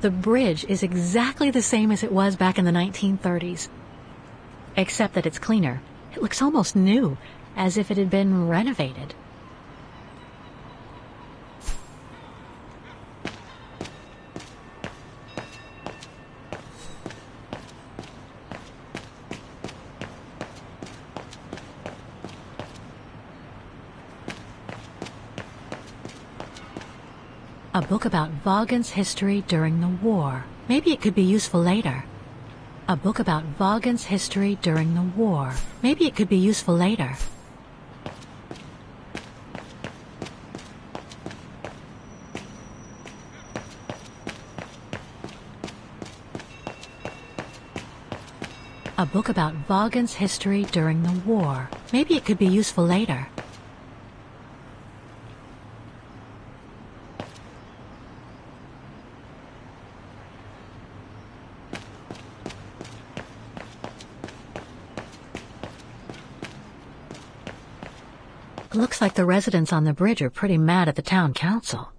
The bridge is exactly the same as it was back in the 1930s. Except that it's cleaner. It looks almost new, as if it had been renovated. A book about Vaughan's history during the war. Maybe it could be useful later. A book about Vaughan's history during the war. Maybe it could be useful later. A book about Vaughan's history during the war. Maybe it could be useful later. Looks like the residents on the bridge are pretty mad at the town council.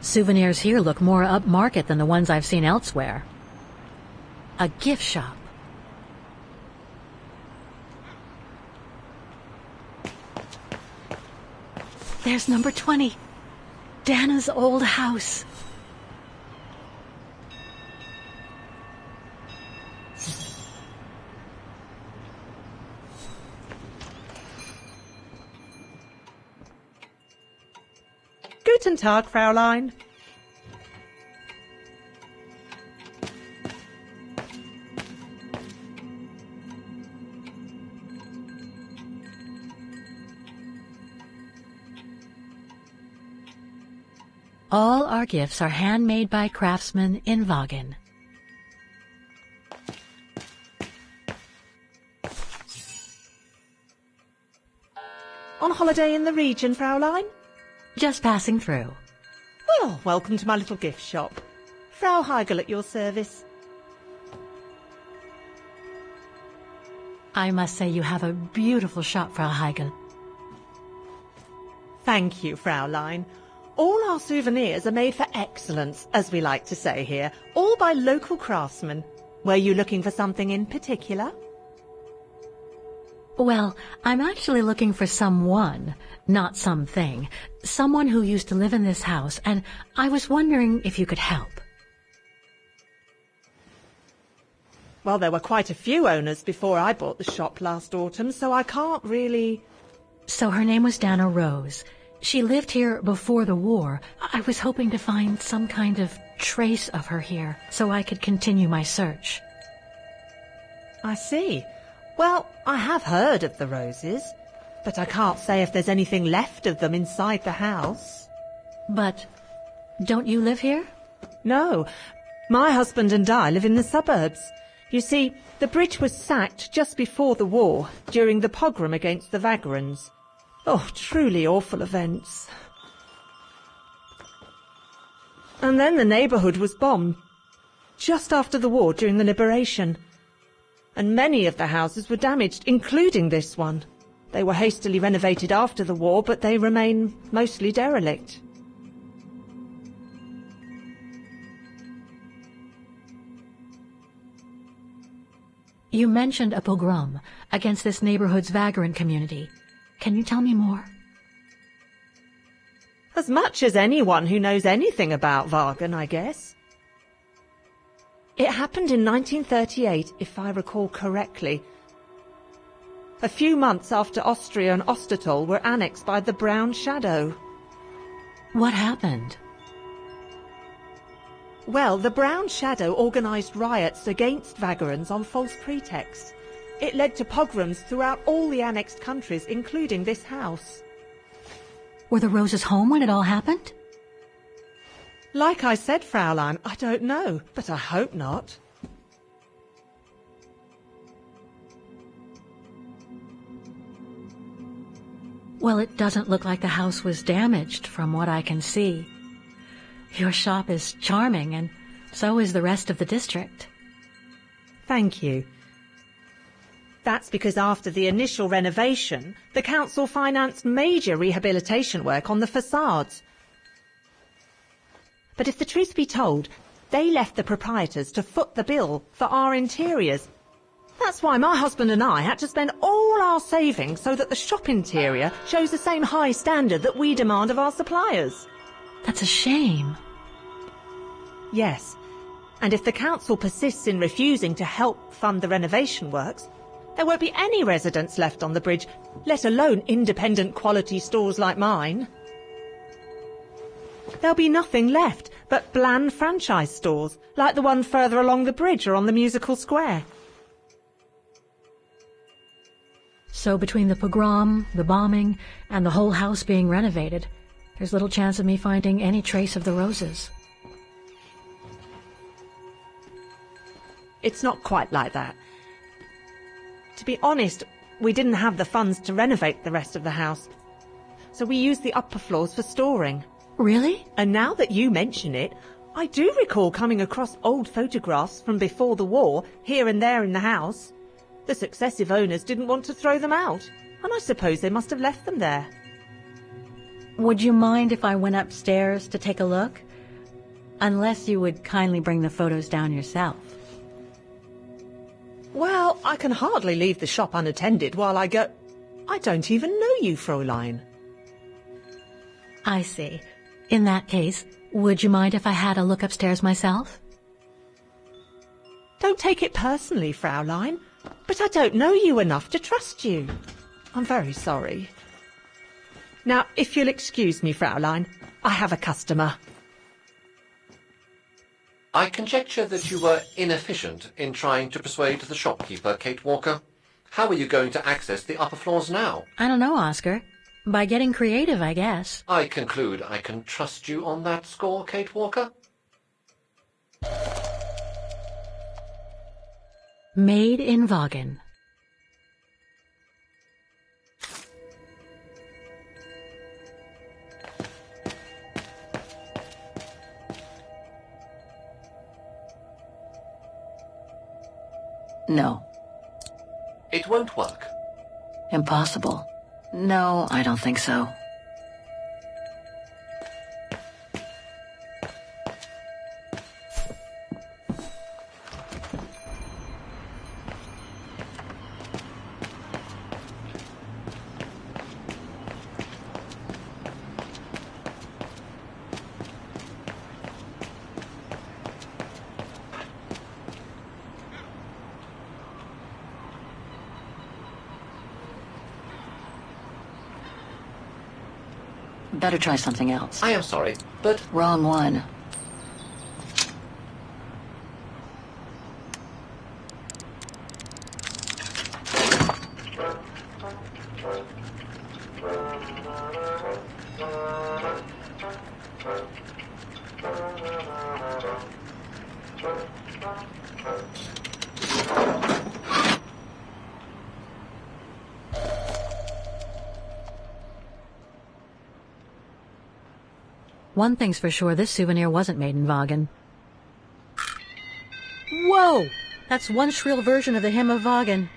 Souvenirs here look more upmarket than the ones I've seen elsewhere. A gift shop. There's number 20. Dana's old house. Guten Tag, Fräulein. All our gifts are handmade by craftsmen in Vaughan. On holiday in the region, Fräulein? Just passing through. Well, welcome to my little gift shop. Frau Heigl at your service. I must say you have a beautiful shop, Frau Heigl. Thank you, Fräulein. All our souvenirs are made for excellence, as we like to say here, all by local craftsmen. Were you looking for something in particular? Well, I'm actually looking for someone, not something. Someone who used to live in this house, and I was wondering if you could help. Well, there were quite a few owners before I bought the shop last autumn, so I can't really... So her name was Dana Rose. She lived here before the war. I was hoping to find some kind of trace of her here, so I could continue my search. I see. Well, I have heard of the Roses, but I can't say if there's anything left of them inside the house. But don't you live here? No, my husband and I live in the suburbs. You see, the bridge was sacked just before the war, during the pogrom against the Vagrants. Oh, truly awful events. And then the neighbourhood was bombed, just after the war during the liberation. And many of the houses were damaged, including this one. They were hastily renovated after the war, but they remain mostly derelict. You mentioned a pogrom against this neighborhood's vagrant community. Can you tell me more? As much as anyone who knows anything about Vaughan, I guess. It happened in 1938, if I recall correctly. A few months after Austria and Ostertal were annexed by the Brown Shadow. What happened? Well, the Brown Shadow organised riots against Vagrants on false pretexts. It led to pogroms throughout all the annexed countries, including this house. Were the Roses home when it all happened? Like I said, Fräulein, I don't know, but I hope not. Well, it doesn't look like the house was damaged from what I can see. Your shop is charming, and so is the rest of the district. Thank you. That's because after the initial renovation, the council financed major rehabilitation work on the facades. But if the truth be told, they left the proprietors to foot the bill for our interiors. That's why my husband and I had to spend all our savings so that the shop interior shows the same high standard that we demand of our suppliers. That's a shame. Yes, and if the council persists in refusing to help fund the renovation works, there won't be any residents left on the bridge, let alone independent quality stores like mine. There'll be nothing left but bland franchise stores, like the one further along the bridge or on the musical square. So between the pogrom, the bombing, and the whole house being renovated, there's little chance of me finding any trace of the roses. It's not quite like that. To be honest, we didn't have the funds to renovate the rest of the house, so we used the upper floors for storing. Really? And now that you mention it, I do recall coming across old photographs from before the war, here and there in the house. The successive owners didn't want to throw them out, and I suppose they must have left them there. Would you mind if I went upstairs to take a look? Unless you would kindly bring the photos down yourself. Well, I can hardly leave the shop unattended while I go... I don't even know you, Fräulein. I see. In that case, would you mind if I had a look upstairs myself? Don't take it personally, Fräulein, but I don't know you enough to trust you. I'm very sorry. Now, if you'll excuse me, Fräulein, I have a customer. I conjecture that you were inefficient in trying to persuade the shopkeeper, Kate Walker. How are you going to access the upper floors now? I don't know, Oscar. By getting creative, I guess. I conclude I can trust you on that score, Kate Walker? Made in Vaughan. No. It won't work. Impossible. No, I don't think so. Better try something else. I am sorry, but... Wrong one. One thing's for sure, this souvenir wasn't made in Vaughan. Whoa! That's one shrill version of the Hymn of Vaughan.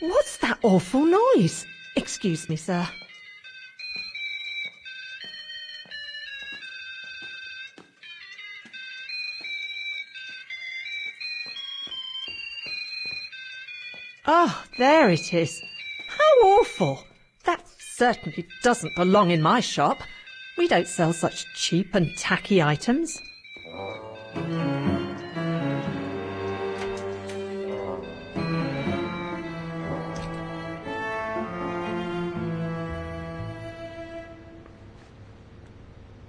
What's that awful noise? Excuse me, sir. Oh, there it is. How awful. That certainly doesn't belong in my shop. We don't sell such cheap and tacky items.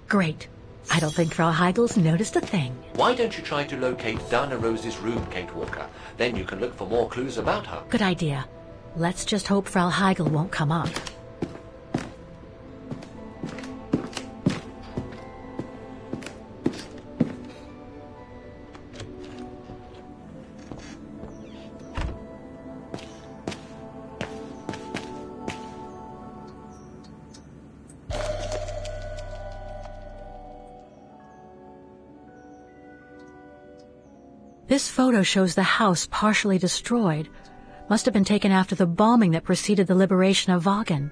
Great. I don't think Frau Heigel's noticed a thing. Why don't you try to locate Diana Rose's room, Kate Walker? Then you can look for more clues about her. Good idea. Let's just hope Frau Heigel won't come up. This photo shows the house partially destroyed. Must have been taken after the bombing that preceded the liberation of Wagen.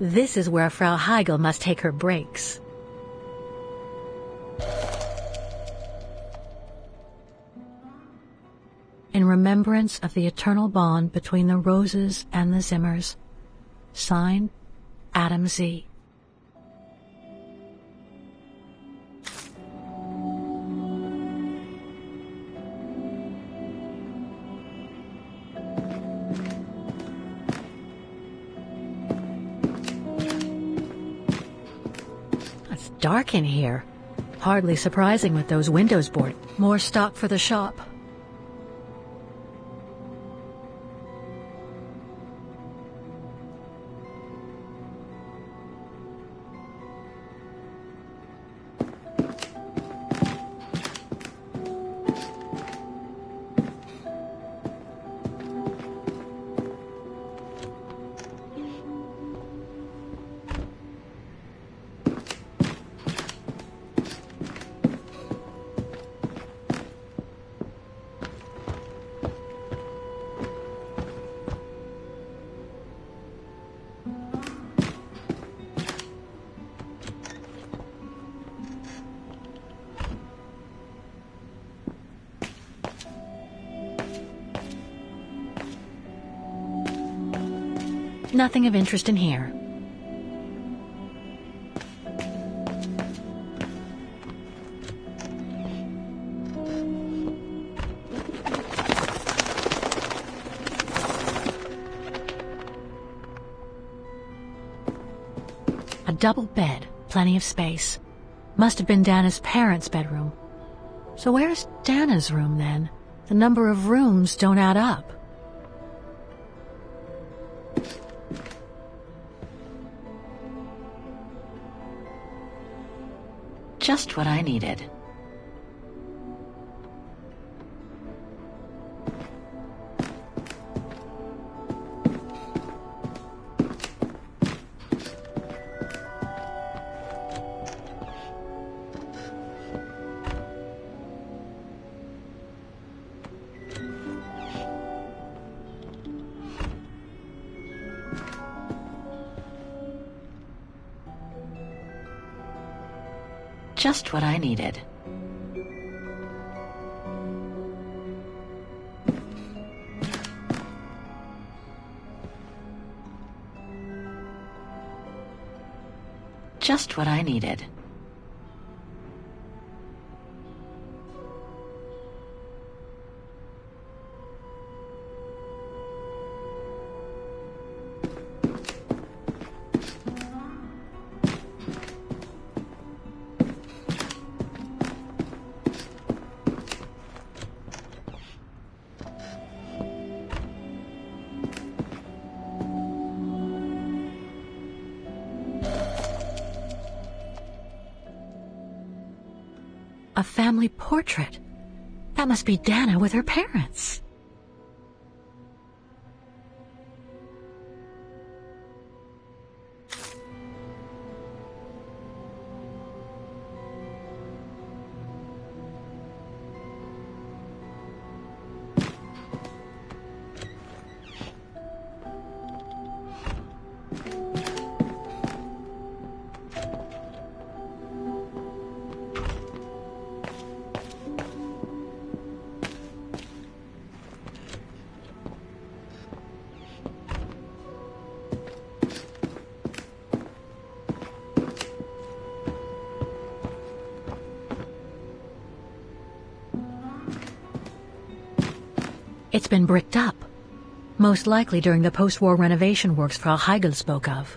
This is where Frau Heigel must take her breaks. In remembrance of the eternal bond between the Roses and the Zimmers. Signed, Adam Z. It's dark in here. Hardly surprising with those windows boarded. More stock for the shop. Nothing of interest in here. A double bed, plenty of space. Must have been Dana's parents' bedroom. So where's Dana's room then? The number of rooms don't add up. Just what I needed. Just what I needed. Just what I needed. A family portrait. That must be Dana with her parents. It's been bricked up, most likely during the post-war renovation works Frau Heigl spoke of.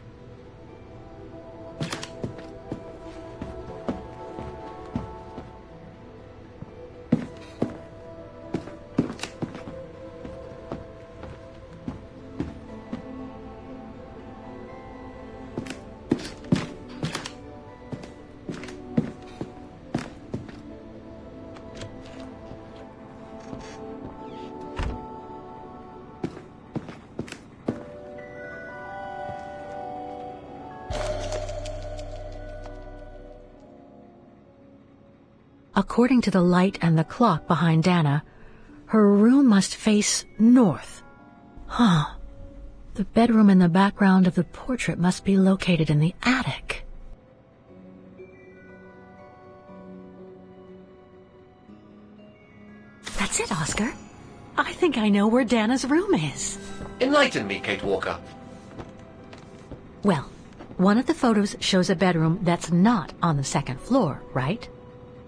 According to the light and the clock behind Dana, her room must face north. Huh. The bedroom in the background of the portrait must be located in the attic. That's it, Oscar. I think I know where Dana's room is. Enlighten me, Kate Walker. Well, one of the photos shows a bedroom that's not on the second floor, right?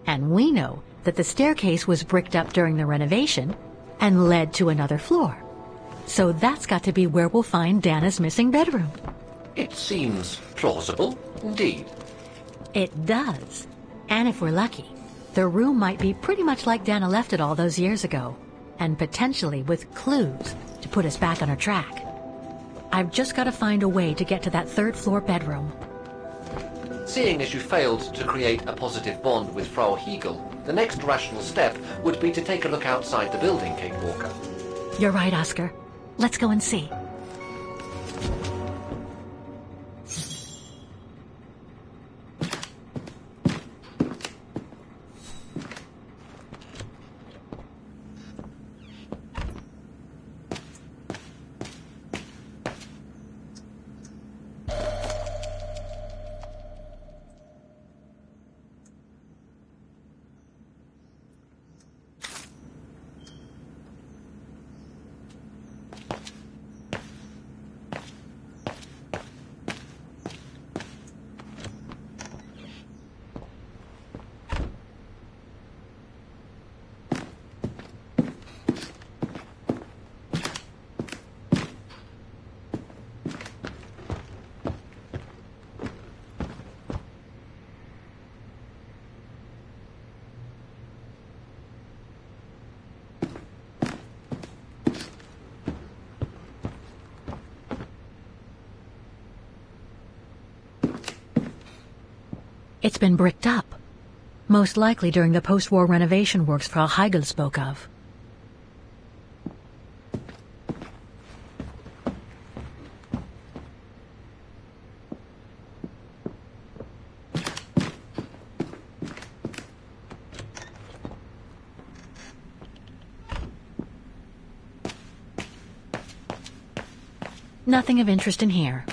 And we know that the staircase was bricked up during the renovation and led to another floor. So that's got to be where we'll find Dana's missing bedroom. It seems plausible, indeed. It does. And if we're lucky, the room might be pretty much like Dana left it all those years ago, and potentially with clues to put us back on our track. I've just got to find a way to get to that third floor bedroom. Seeing as you failed to create a positive bond with Frau Heigl, the next rational step would be to take a look outside the building, Kate Walker. You're right, Oscar. Let's go and see. It's been bricked up, most likely during the post-war renovation works Frau Heigl spoke of. Nothing of interest in here.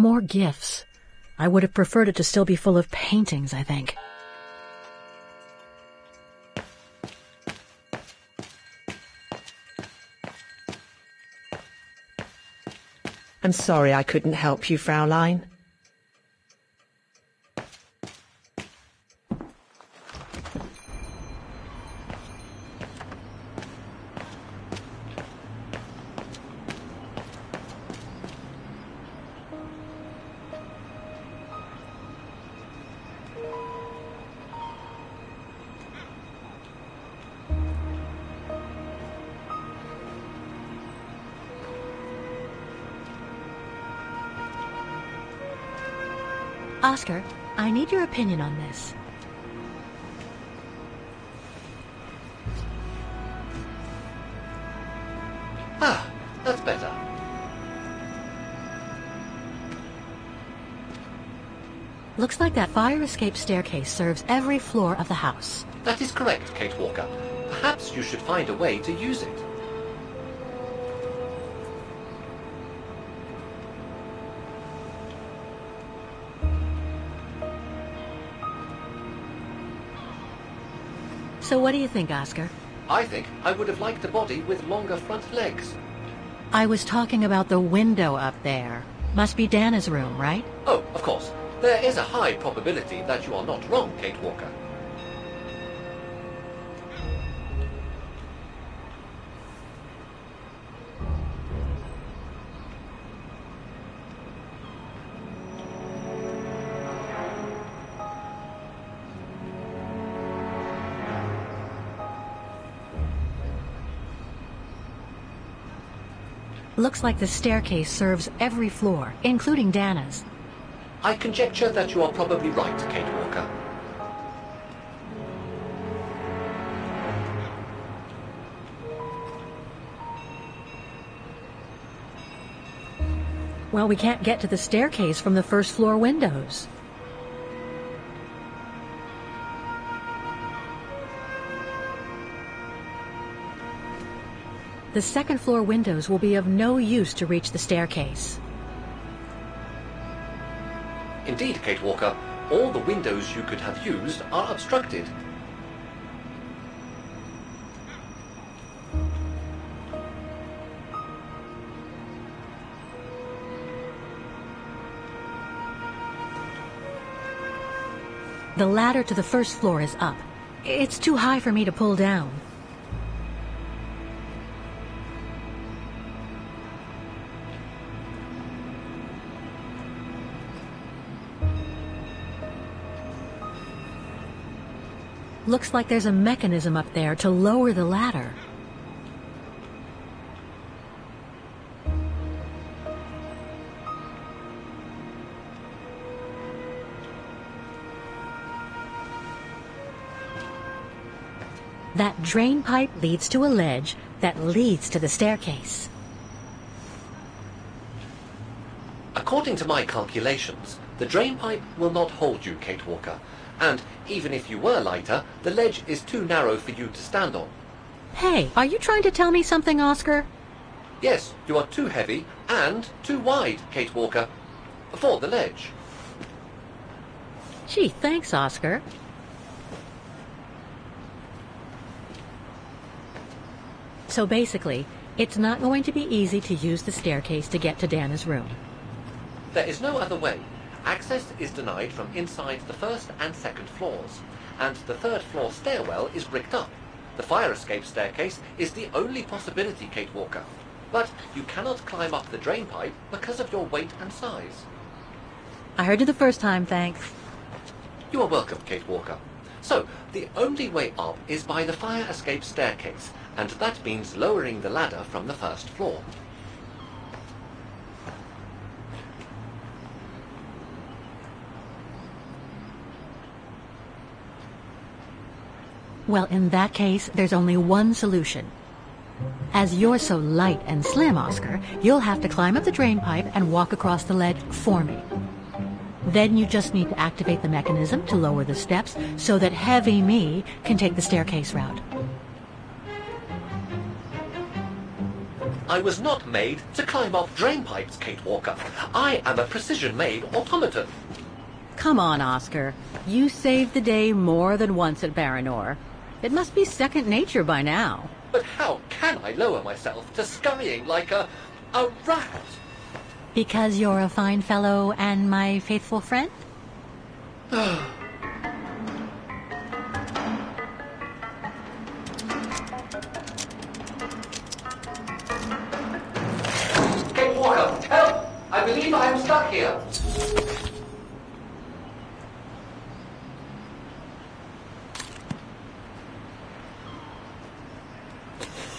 more gifts. I would have preferred it to still be full of paintings, I think. I'm sorry I couldn't help you, Fraulein. Oscar, I need your opinion on this. Ah, that's better. Looks like that fire escape staircase serves every floor of the house. That is correct, Kate Walker. Perhaps you should find a way to use it. So what do you think, Oscar? I think I would have liked a body with longer front legs. I was talking about the window up there. Must be Dana's room, right? Oh, of course. There is a high probability that you are not wrong, Kate Walker. Looks like the staircase serves every floor, including Dana's. I conjecture that you are probably right, Kate Walker. Well, we can't get to the staircase from the first floor windows. The second floor windows will be of no use to reach the staircase. Indeed, Kate Walker, all the windows you could have used are obstructed. The ladder to the first floor is up. It's too high for me to pull down. Looks like there's a mechanism up there to lower the ladder. That drain pipe leads to a ledge that leads to the staircase. According to my calculations, the drain pipe will not hold you, Kate Walker. And even if you were lighter, the ledge is too narrow for you to stand on. Hey, are you trying to tell me something, Oscar? Yes, you are too heavy and too wide, Kate Walker, for the ledge. Gee, thanks, Oscar. So basically, it's not going to be easy to use the staircase to get to Dana's room. There is no other way. Access is denied from inside the first and second floors, and the third floor stairwell is bricked up. The fire escape staircase is the only possibility, Kate Walker. But you cannot climb up the drain pipe because of your weight and size. I heard you the first time, thanks. You are welcome, Kate Walker. So, the only way up is by the fire escape staircase, and that means lowering the ladder from the first floor. Well, in that case, there's only one solution. As you're so light and slim, Oscar, you'll have to climb up the drain pipe and walk across the ledge for me. Then you just need to activate the mechanism to lower the steps so that heavy me can take the staircase route. I was not made to climb up drain pipes, Kate Walker. I am a precision-made automaton. Come on, Oscar. You saved the day more than once at Baranor. It must be second nature by now. But how can I lower myself to scurrying like a rat? Because you're a fine fellow and my faithful friend? Kate Walker, help! I believe I am stuck here.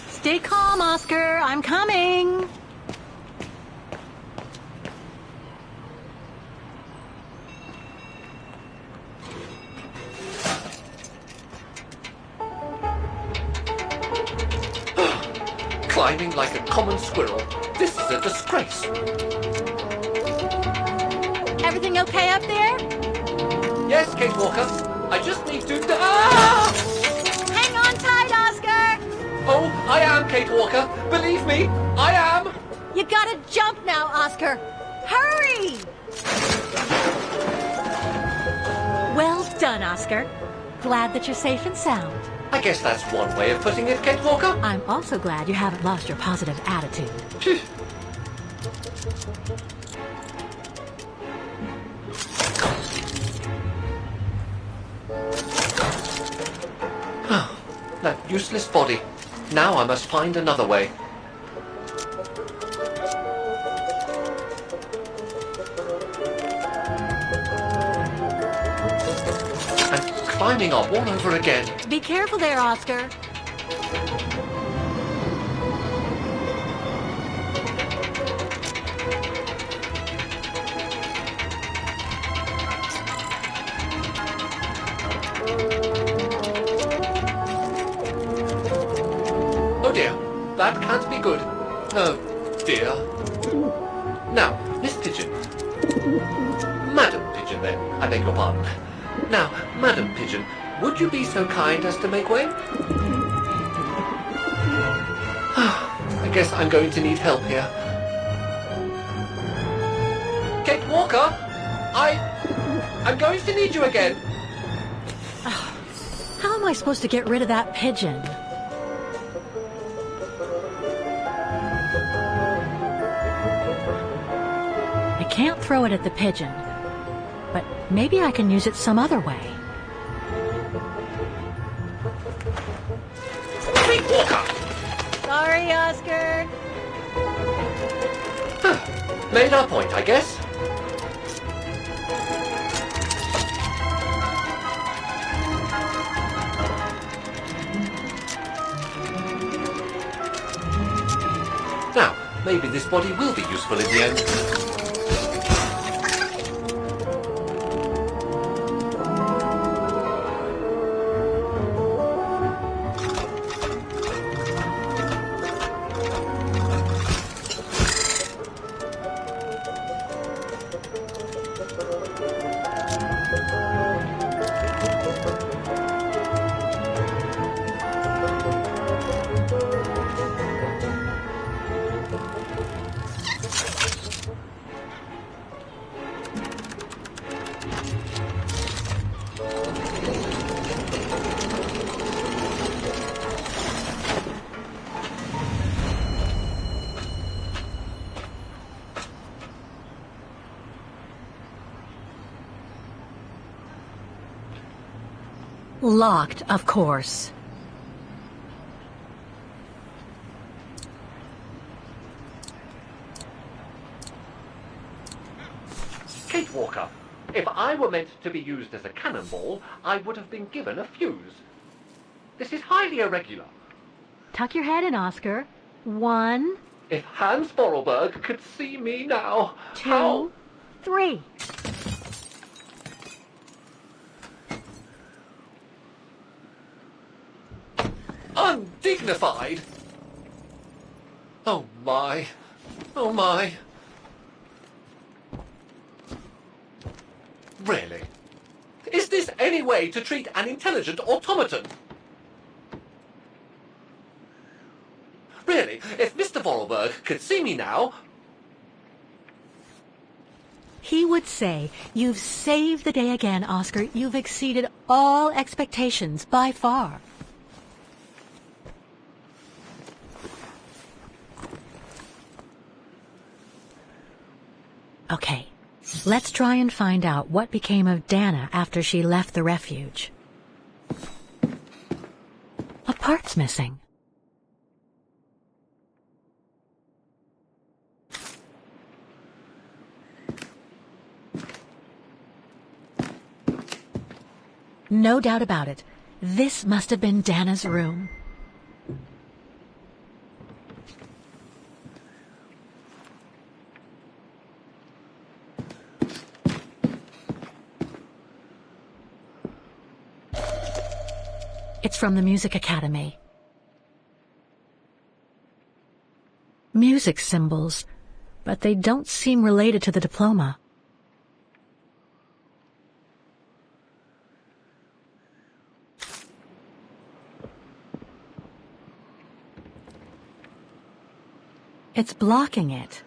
Stay calm, Oscar. I'm coming. Climbing like a common squirrel. This is a disgrace. Everything okay up there? Yes, Kate Walker. I just need to... Ah! Hang on tight, Oscar. Oh, I am, Kate Walker. Believe me, I am. You gotta jump now, Oscar. Hurry! Well done, Oscar. Glad that you're safe and sound. I guess that's one way of putting it, Kate Walker. I'm also glad you haven't lost your positive attitude. Phew. That useless body. Now I must find another way. And climbing up all over again. Be careful there, Oscar. Oh dear, that can't be good. Oh dear. Now, Miss Pigeon. Madam Pigeon then, I beg your pardon. Now, Madam Pigeon, would you be so kind as to make way? I guess I'm going to need help here. Kate Walker, I'm going to need you again. How am I supposed to get rid of that pigeon? I can't throw it at the pigeon, but maybe I can use it some other way. Kate Walker! Sorry, Oscar. Made our point, I guess. Now, maybe this body will be useful in the end. Locked, of course. Kate Walker, if I were meant to be used as a cannonball, I would have been given a fuse. This is highly irregular. Tuck your head in, Oscar. 1, If Hans Borrelberg could see me now, 2, how... 3. Undignified! Oh my. Oh my. Really? Is this any way to treat an intelligent automaton? Really, if Mr. Vorarlberg could see me now... He would say, "You've saved the day again, Oscar. You've exceeded all expectations by far." Okay, let's try and find out what became of Dana after she left the refuge. A part's missing. No doubt about it. This must have been Dana's room. It's from the Music Academy. Music symbols, but they don't seem related to the diploma. It's blocking it.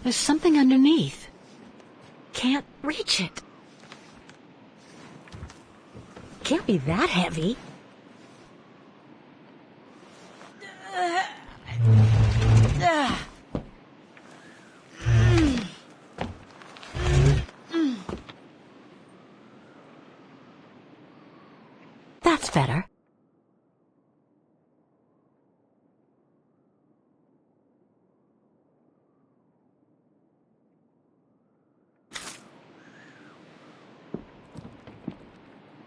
There's something underneath. Can't reach it. Can't be that heavy. That's better.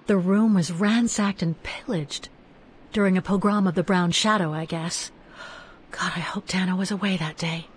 The room was ransacked and pillaged. During a pogrom of the Brown Shadow, I guess. God, I hope Dana was away that day.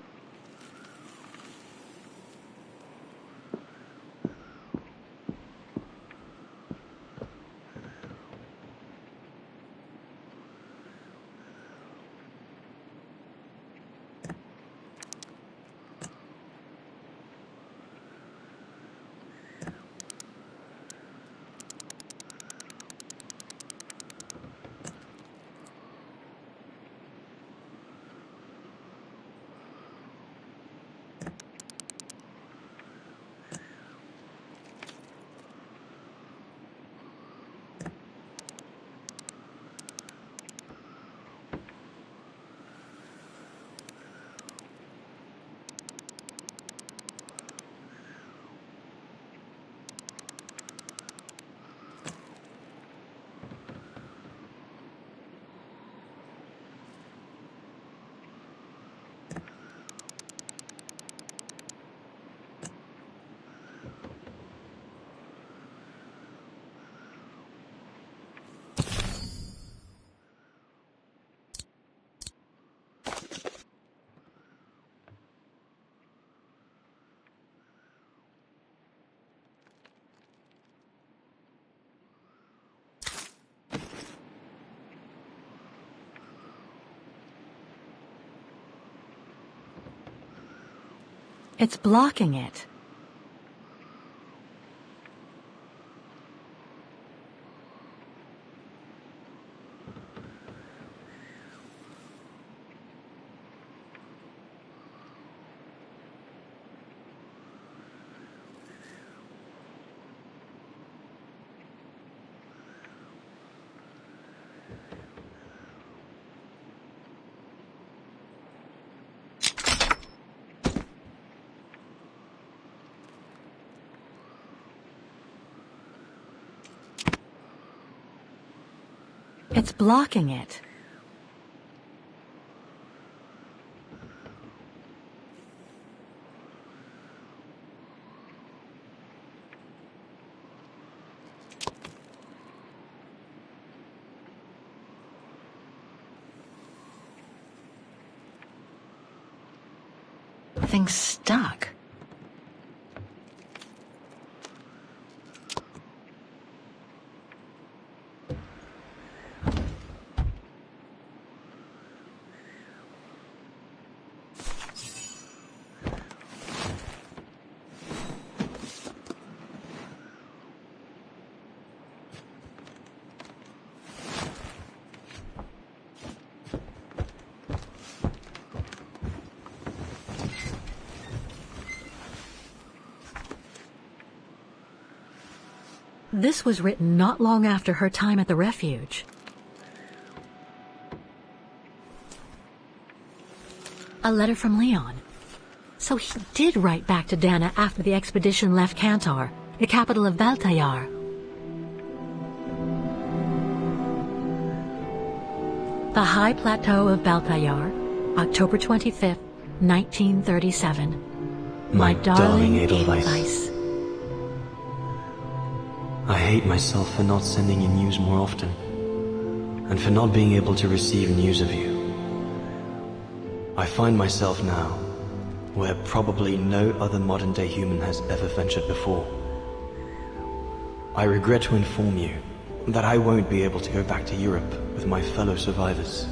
It's blocking it. It's blocking it. Thing's stuck. This was written not long after her time at the refuge. A letter from Leon. So he did write back to Dana after the expedition left Kantar, the capital of Baltayar. The High Plateau of Baltayar, October 25th, 1937. My darling Edelweiss. I hate myself for not sending you news more often, and for not being able to receive news of you. I find myself now where probably no other modern-day human has ever ventured before. I regret to inform you that I won't be able to go back to Europe with my fellow survivors.